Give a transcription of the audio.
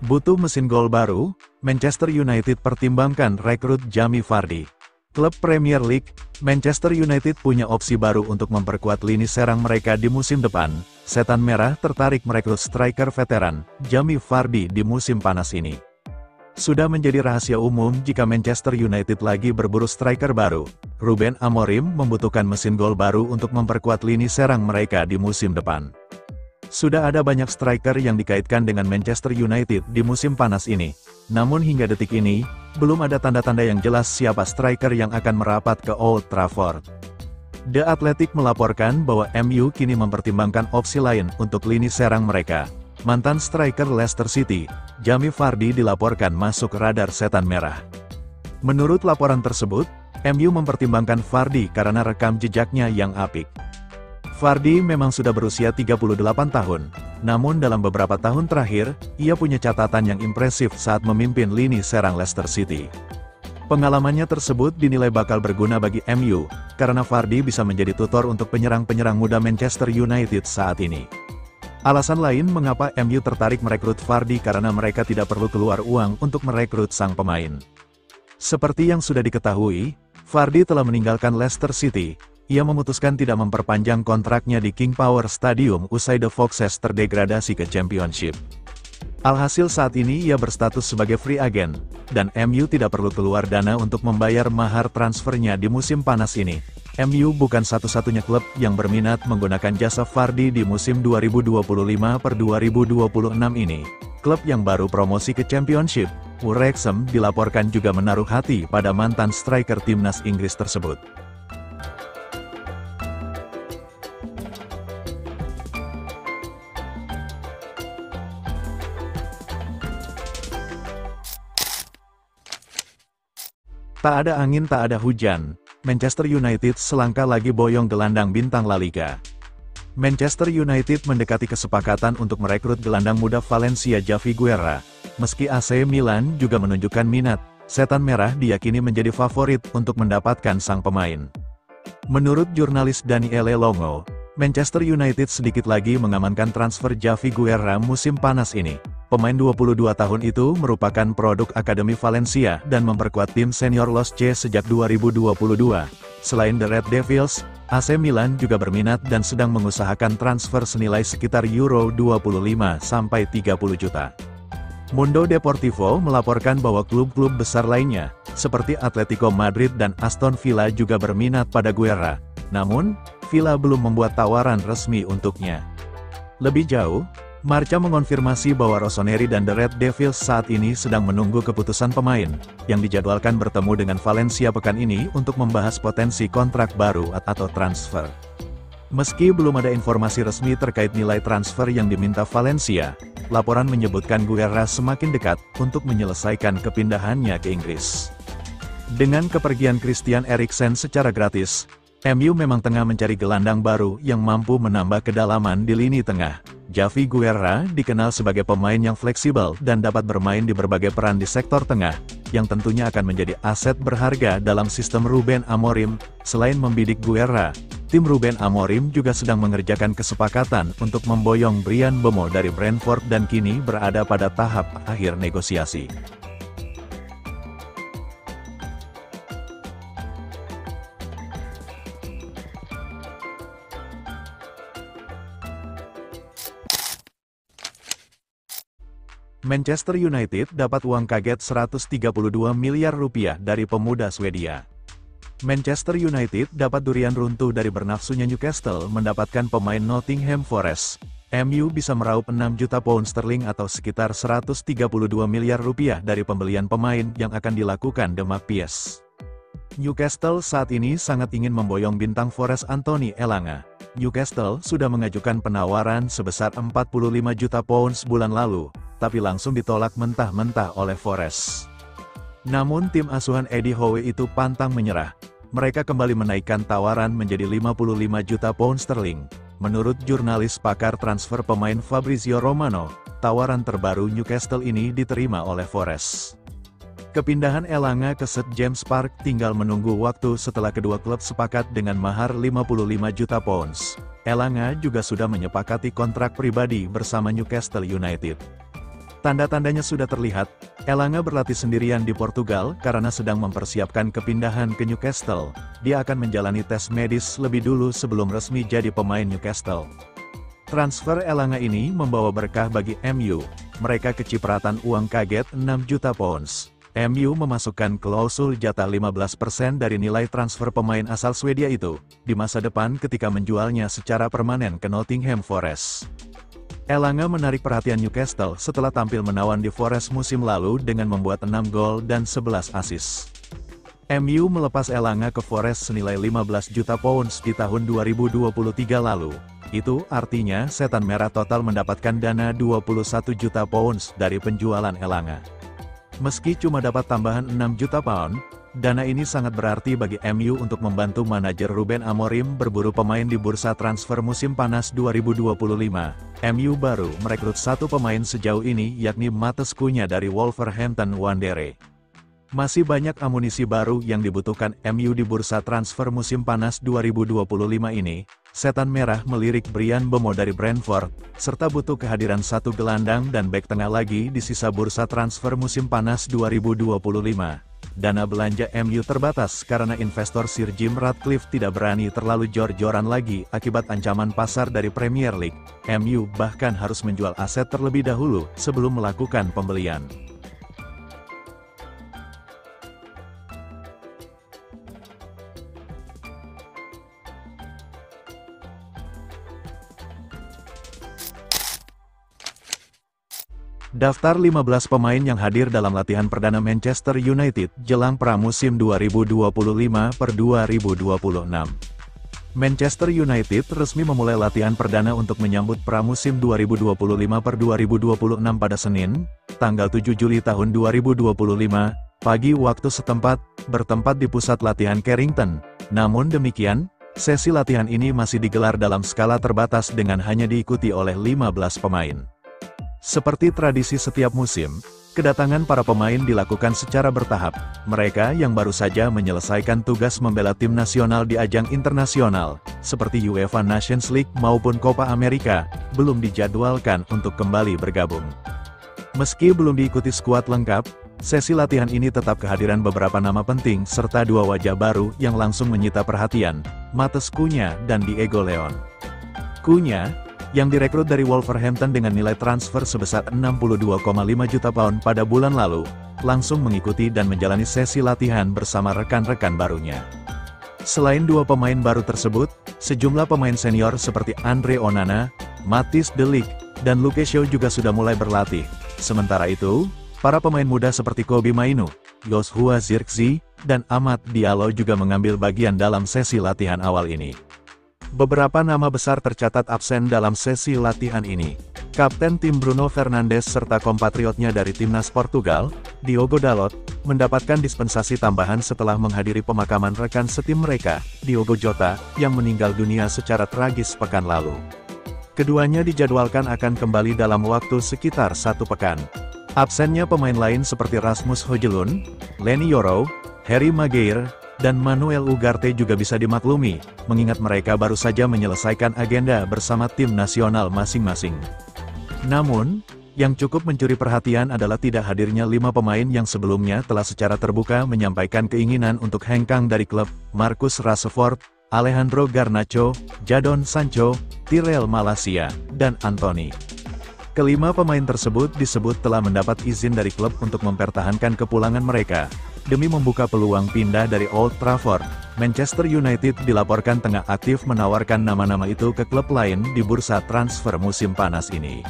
Butuh mesin gol baru, Manchester United pertimbangkan rekrut Jamie Vardy. Klub Premier League, Manchester United punya opsi baru untuk memperkuat lini serang mereka di musim depan. Setan Merah tertarik merekrut striker veteran, Jamie Vardy di musim panas ini. Sudah menjadi rahasia umum jika Manchester United lagi berburu striker baru. Ruben Amorim membutuhkan mesin gol baru untuk memperkuat lini serang mereka di musim depan. Sudah ada banyak striker yang dikaitkan dengan Manchester United di musim panas ini. Namun hingga detik ini, belum ada tanda-tanda yang jelas siapa striker yang akan merapat ke Old Trafford. The Athletic melaporkan bahwa MU kini mempertimbangkan opsi lain untuk lini serang mereka. Mantan striker Leicester City, Jamie Vardy dilaporkan masuk radar setan merah. Menurut laporan tersebut, MU mempertimbangkan Vardy karena rekam jejaknya yang apik. Vardy memang sudah berusia 38 tahun, namun dalam beberapa tahun terakhir, ia punya catatan yang impresif saat memimpin lini serang Leicester City. Pengalamannya tersebut dinilai bakal berguna bagi MU, karena Vardy bisa menjadi tutor untuk penyerang-penyerang muda Manchester United saat ini. Alasan lain mengapa MU tertarik merekrut Vardy karena mereka tidak perlu keluar uang untuk merekrut sang pemain. Seperti yang sudah diketahui, Vardy telah meninggalkan Leicester City. Ia memutuskan tidak memperpanjang kontraknya di King Power Stadium usai The Foxes terdegradasi ke Championship. Alhasil saat ini ia berstatus sebagai free agent, dan MU tidak perlu keluar dana untuk membayar mahar transfernya di musim panas ini. MU bukan satu-satunya klub yang berminat menggunakan jasa Vardy di musim 2025-2026 ini. Klub yang baru promosi ke Championship, Wrexham, dilaporkan juga menaruh hati pada mantan striker timnas Inggris tersebut. Tak ada angin tak ada hujan, Manchester United selangkah lagi boyong gelandang bintang La Liga. Manchester United mendekati kesepakatan untuk merekrut gelandang muda Valencia Javi Guerra. Meski AC Milan juga menunjukkan minat, setan merah diyakini menjadi favorit untuk mendapatkan sang pemain. Menurut jurnalis Daniele Longo, Manchester United sedikit lagi mengamankan transfer Javi Guerra musim panas ini. Pemain 22 tahun itu merupakan produk Akademi Valencia dan memperkuat tim senior Los C sejak 2022. Selain The Red Devils, AC Milan juga berminat dan sedang mengusahakan transfer senilai sekitar Euro 25-30 juta. Mundo Deportivo melaporkan bahwa klub-klub besar lainnya, seperti Atletico Madrid dan Aston Villa juga berminat pada Guerra. Namun, Villa belum membuat tawaran resmi untuknya. Lebih jauh, Marca mengonfirmasi bahwa Rossoneri dan The Red Devils saat ini sedang menunggu keputusan pemain, yang dijadwalkan bertemu dengan Valencia pekan ini untuk membahas potensi kontrak baru atau transfer. Meski belum ada informasi resmi terkait nilai transfer yang diminta Valencia, laporan menyebutkan Guerra semakin dekat untuk menyelesaikan kepindahannya ke Inggris. Dengan kepergian Christian Eriksen secara gratis, MU memang tengah mencari gelandang baru yang mampu menambah kedalaman di lini tengah. Javi Guerra dikenal sebagai pemain yang fleksibel dan dapat bermain di berbagai peran di sektor tengah, yang tentunya akan menjadi aset berharga dalam sistem Ruben Amorim. Selain membidik Guerra, tim Ruben Amorim juga sedang mengerjakan kesepakatan untuk memboyong Bryan Mbeumo dari Brentford dan kini berada pada tahap akhir negosiasi. Manchester United dapat uang kaget 132 miliar rupiah dari pemuda Swedia. Manchester United dapat durian runtuh dari bernafsunya Newcastle mendapatkan pemain Nottingham Forest. MU bisa meraup 6 juta pound sterling atau sekitar 132 miliar rupiah dari pembelian pemain yang akan dilakukan The Magpies. Newcastle saat ini sangat ingin memboyong bintang Forest Anthony Elanga. Newcastle sudah mengajukan penawaran sebesar 45 juta pound sebulan lalu, tapi langsung ditolak mentah-mentah oleh Forest. Namun tim asuhan Eddie Howe itu pantang menyerah. Mereka kembali menaikkan tawaran menjadi 55 juta pound sterling. Menurut jurnalis pakar transfer pemain Fabrizio Romano, tawaran terbaru Newcastle ini diterima oleh Forest. Kepindahan Elanga ke St James Park tinggal menunggu waktu setelah kedua klub sepakat dengan mahar 55 juta pounds. Elanga juga sudah menyepakati kontrak pribadi bersama Newcastle United. Tanda-tandanya sudah terlihat, Elanga berlatih sendirian di Portugal karena sedang mempersiapkan kepindahan ke Newcastle. Dia akan menjalani tes medis lebih dulu sebelum resmi jadi pemain Newcastle. Transfer Elanga ini membawa berkah bagi MU. Mereka kecipratan uang kaget 6 juta pounds. MU memasukkan klausul jatah 15% dari nilai transfer pemain asal Swedia itu di masa depan ketika menjualnya secara permanen ke Nottingham Forest. Elanga menarik perhatian Newcastle setelah tampil menawan di Forest musim lalu dengan membuat 6 gol dan 11 assist. MU melepas Elanga ke Forest senilai 15 juta pounds di tahun 2023 lalu. Itu artinya Setan Merah total mendapatkan dana 21 juta pounds dari penjualan Elanga. Meski cuma dapat tambahan 6 juta pound, dana ini sangat berarti bagi MU untuk membantu manajer Ruben Amorim berburu pemain di bursa transfer musim panas 2025. MU baru merekrut satu pemain sejauh ini yakni Matheus Cunha dari Wolverhampton Wanderers. Masih banyak amunisi baru yang dibutuhkan MU di bursa transfer musim panas 2025 ini. Setan Merah melirik Bryan Mbeumo dari Brentford, serta butuh kehadiran satu gelandang dan bek tengah lagi di sisa bursa transfer musim panas 2025. Dana belanja MU terbatas karena investor Sir Jim Ratcliffe tidak berani terlalu jor-joran lagi akibat ancaman pasar dari Premier League. MU bahkan harus menjual aset terlebih dahulu sebelum melakukan pembelian. Daftar 15 pemain yang hadir dalam latihan perdana Manchester United jelang pramusim 2025/2026. Manchester United resmi memulai latihan perdana untuk menyambut pramusim 2025/2026 pada Senin, tanggal 7 Juli tahun 2025, pagi waktu setempat, bertempat di pusat latihan Carrington. Namun demikian, sesi latihan ini masih digelar dalam skala terbatas dengan hanya diikuti oleh 15 pemain. Seperti tradisi setiap musim, kedatangan para pemain dilakukan secara bertahap. Mereka yang baru saja menyelesaikan tugas membela tim nasional di ajang internasional, seperti UEFA Nations League maupun Copa America, belum dijadwalkan untuk kembali bergabung. Meski belum diikuti skuad lengkap, sesi latihan ini tetap kehadiran beberapa nama penting serta dua wajah baru yang langsung menyita perhatian, Matheus Cunha dan Diego Leon. Cunha, yang direkrut dari Wolverhampton dengan nilai transfer sebesar 62,5 juta pound pada bulan lalu, langsung mengikuti dan menjalani sesi latihan bersama rekan-rekan barunya. Selain dua pemain baru tersebut, sejumlah pemain senior seperti Andre Onana, Matthijs de Ligt, dan Luke Shaw juga sudah mulai berlatih. Sementara itu, para pemain muda seperti Kobbie Mainoo, Joshua Zirkzee, dan Amad Diallo juga mengambil bagian dalam sesi latihan awal ini. Beberapa nama besar tercatat absen dalam sesi latihan ini. Kapten tim Bruno Fernandes serta kompatriotnya dari timnas Portugal, Diogo Dalot, mendapatkan dispensasi tambahan setelah menghadiri pemakaman rekan setim mereka, Diogo Jota, yang meninggal dunia secara tragis pekan lalu. Keduanya dijadwalkan akan kembali dalam waktu sekitar 1 pekan. Absennya pemain lain seperti Rasmus Højlund, Leny Yoro, Harry Maguire, dan Manuel Ugarte juga bisa dimaklumi, mengingat mereka baru saja menyelesaikan agenda bersama tim nasional masing-masing. Namun, yang cukup mencuri perhatian adalah tidak hadirnya 5 pemain yang sebelumnya telah secara terbuka menyampaikan keinginan untuk hengkang dari klub, Marcus Rashford, Alejandro Garnacho, Jadon Sancho, Tyrell Malacia, dan Anthony. Kelima pemain tersebut disebut telah mendapat izin dari klub untuk mempertahankan kepulangan mereka. Demi membuka peluang pindah dari Old Trafford, Manchester United dilaporkan tengah aktif menawarkan nama-nama itu ke klub lain di bursa transfer musim panas ini.